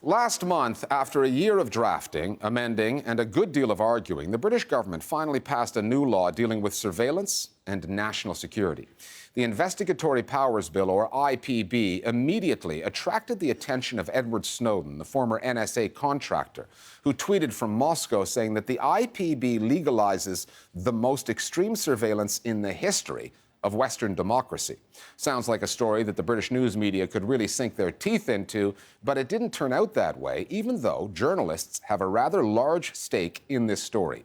Last month, after a year of drafting, amending, and a good deal of arguing, the British government finally passed a new law dealing with surveillance and national security. The Investigatory Powers Bill, or IPB, immediately attracted the attention of Edward Snowden, the former NSA contractor, who tweeted from Moscow saying that the IPB legalizes the most extreme surveillance in the history of Western democracy. Sounds like a story that the British news media could really sink their teeth into, but it didn't turn out that way, even though journalists have a rather large stake in this story.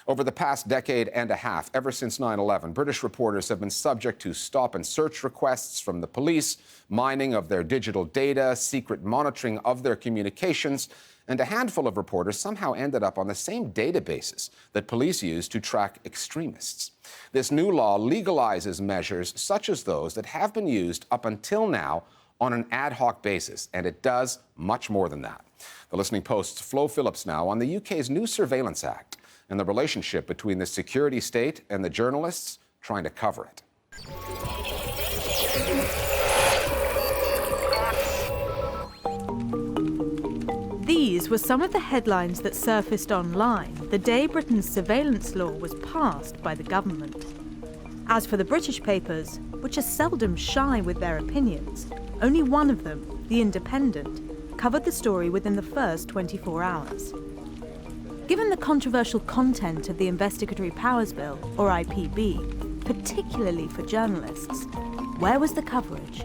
Over the past decade and a half, ever since 9/11, British reporters have been subject to stop and search requests from the police, mining of their digital data, secret monitoring of their communications, and a handful of reporters somehow ended up on the same databases that police use to track extremists. This new law legalizes measures such as those that have been used up until now on an ad hoc basis, and it does much more than that. The Listening Post's Flo Phillips now on the UK's new Surveillance Act and the relationship between the security state and the journalists trying to cover it. These were some of the headlines that surfaced online the day Britain's surveillance law was passed by the government. As for the British papers, which are seldom shy with their opinions, only one of them, The Independent, covered the story within the first 24 hours. Given the controversial content of the Investigatory Powers Bill, or IPB, particularly for journalists, where was the coverage?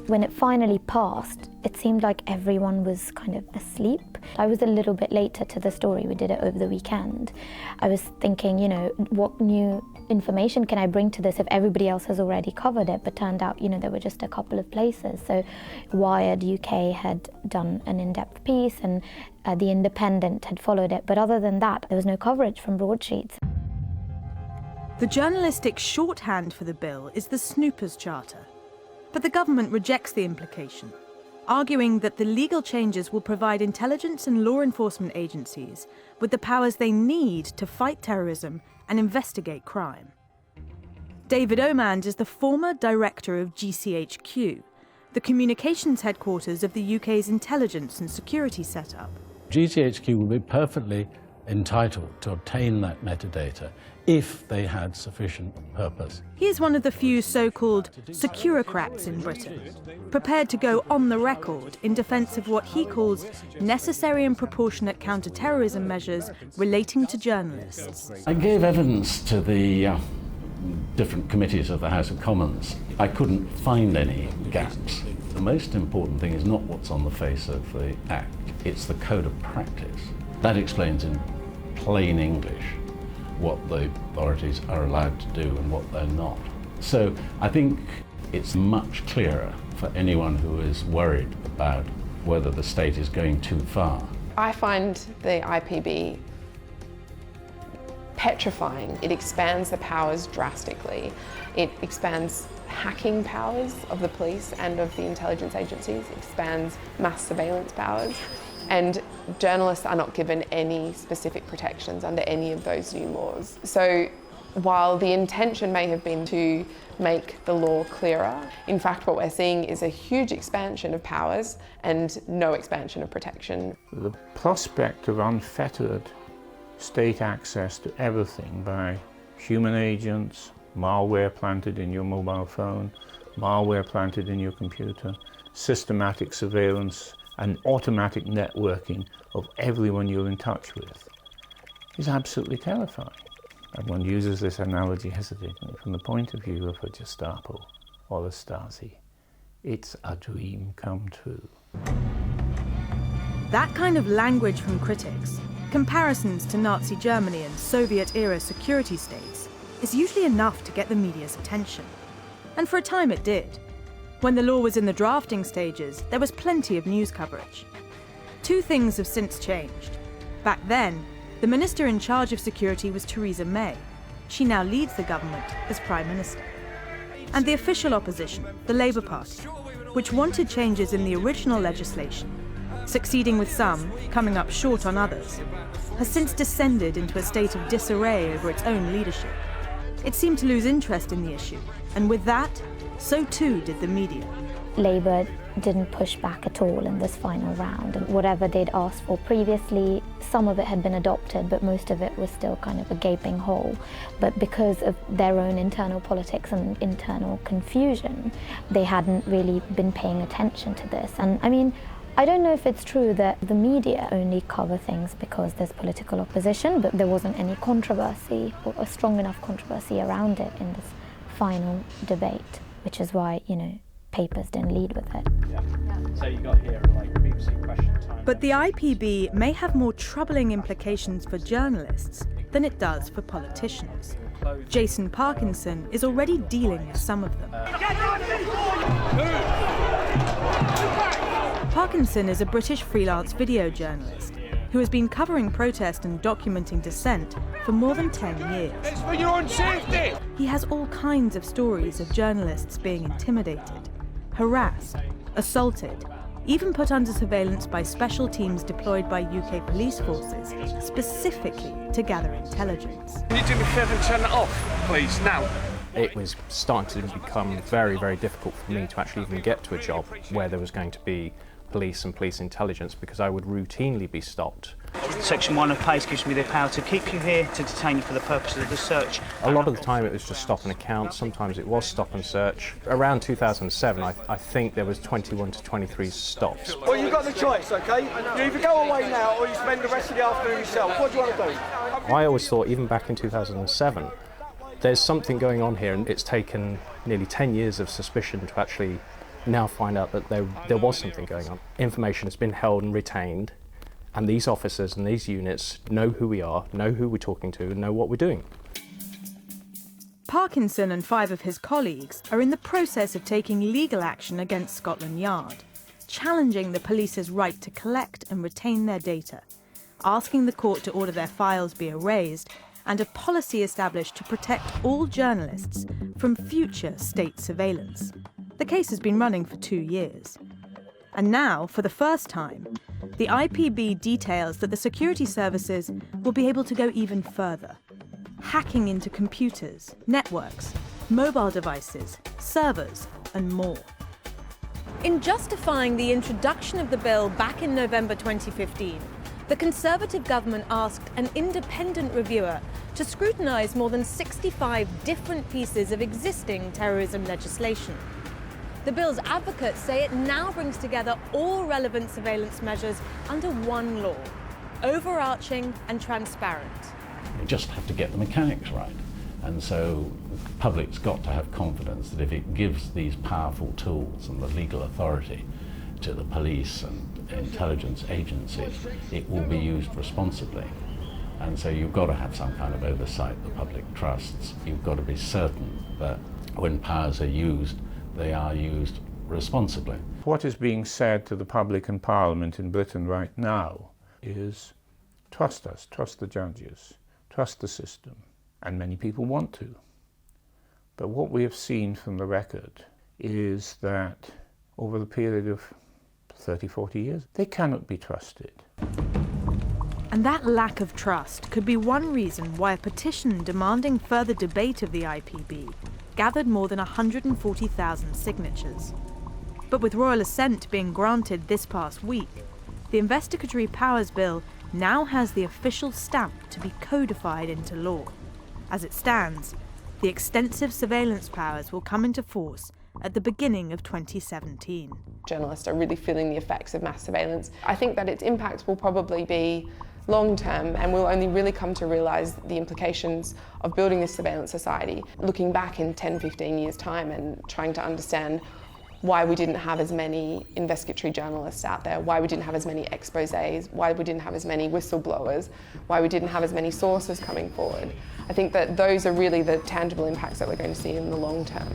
When it finally passed, it seemed like everyone was kind of asleep. I was a little bit later to the story. We did it over the weekend. I was thinking, what new information can I bring to this if everybody else has already covered it? But turned out, there were just a couple of places. So Wired UK had done an in-depth piece and The Independent had followed it. But other than that, there was no coverage from broadsheets. The journalistic shorthand for the bill is the Snoopers Charter. But the government rejects the implication, arguing that the legal changes will provide intelligence and law enforcement agencies with the powers they need to fight terrorism and investigate crime. David Omand is the former director of GCHQ, the communications headquarters of the UK's intelligence and security setup. GCHQ will be perfectly entitled to obtain that metadata if they had sufficient purpose. He is one of the few so-called securocrats in Britain, prepared to go on the record in defence of what he calls necessary and proportionate counter-terrorism measures relating to journalists. I gave evidence to the different committees of the House of Commons. I couldn't find any gaps. The most important thing is not what's on the face of the Act, it's the code of practice. That explains in plain English what the authorities are allowed to do and what they're not. So I think it's much clearer for anyone who is worried about whether the state is going too far. I find the IPB petrifying. It expands the powers drastically. It expands hacking powers of the police and of the intelligence agencies, it expands mass surveillance powers. And journalists are not given any specific protections under any of those new laws. So while the intention may have been to make the law clearer, in fact what we're seeing is a huge expansion of powers and no expansion of protection. The prospect of unfettered state access to everything by human agents, malware planted in your mobile phone, malware planted in your computer, systematic surveillance and automatic networking of everyone you're in touch with is absolutely terrifying. And one uses this analogy hesitantly from the point of view of a Gestapo or a Stasi. It's a dream come true. That kind of language from critics, comparisons to Nazi Germany and Soviet-era security states, is usually enough to get the media's attention. And for a time it did. When the law was in the drafting stages, there was plenty of news coverage. Two things have since changed. Back then, the minister in charge of security was Theresa May. She now leads the government as Prime Minister. And the official opposition, the Labour Party, which wanted changes in the original legislation, succeeding with some, coming up short on others, has since descended into a state of disarray over its own leadership. It seemed to lose interest in the issue, and with that, so too did the media. Labour didn't push back at all in this final round. And whatever they'd asked for previously, some of it had been adopted, but most of it was still kind of a gaping hole. But because of their own internal politics and internal confusion, they hadn't really been paying attention to this. And I mean, I don't know if it's true that the media only cover things because there's political opposition, but there wasn't any controversy or a strong enough controversy around it in this final debate, which is why, you know, papers didn't lead with it. Yeah. So you got here like BBC question time. But the IPB may have more troubling implications for journalists than it does for politicians. Jason Parkinson is already dealing with some of them. Parkinson is a British freelance video journalist who has been covering protest and documenting dissent for more than 10 years. It's for your own safety! He has all kinds of stories of journalists being intimidated, harassed, assaulted, even put under surveillance by special teams deployed by UK police forces specifically to gather intelligence. Can you do me a favour and turn that off, please, now? It was starting to become very, very difficult for me to actually even get to a job where there was going to be police and police intelligence, because I would routinely be stopped. Section 1 of PACE gives me the power to keep you here, to detain you for the purpose of the search. A lot of the time it was just stop and account, sometimes it was stop and search. Around 2007 I think there was 21 to 23 stops. Well, you've got the choice, OK? You either go away now or you spend the rest of the afternoon yourself. What do you want to do? I always thought, even back in 2007, there's something going on here, and it's taken nearly 10 years of suspicion to actually now find out that there was something going on. Information has been held and retained, and these officers and these units know who we are, know who we're talking to, and know what we're doing. Parkinson and 5 of his colleagues are in the process of taking legal action against Scotland Yard, challenging the police's right to collect and retain their data, asking the court to order their files be erased, and a policy established to protect all journalists from future state surveillance. The case has been running for 2 years. And now, for the first time, the IPB details that the security services will be able to go even further, hacking into computers, networks, mobile devices, servers, and more. In justifying the introduction of the bill back in November 2015, the Conservative government asked an independent reviewer to scrutinise more than 65 different pieces of existing terrorism legislation. The bill's advocates say it now brings together all relevant surveillance measures under one law, overarching and transparent. You just have to get the mechanics right. And so the public's got to have confidence that if it gives these powerful tools and the legal authority to the police and intelligence agencies, it will be used responsibly. And so you've got to have some kind of oversight the public trusts. You've got to be certain that when powers are used, they are used responsibly. What is being said to the public and Parliament in Britain right now is trust us, trust the judges, trust the system. And many people want to. But what we have seen from the record is that over the period of 30, 40 years, they cannot be trusted. And that lack of trust could be one reason why a petition demanding further debate of the IPB gathered more than 140,000 signatures. But with royal assent being granted this past week, the Investigatory Powers Bill now has the official stamp to be codified into law. As it stands, the extensive surveillance powers will come into force at the beginning of 2017. Journalists are really feeling the effects of mass surveillance. I think that its impact will probably be long-term, and we'll only really come to realise the implications of building this surveillance society, looking back in 10, 15 years' time and trying to understand why we didn't have as many investigatory journalists out there, why we didn't have as many exposés, why we didn't have as many whistleblowers, why we didn't have as many sources coming forward. I think that those are really the tangible impacts that we're going to see in the long term.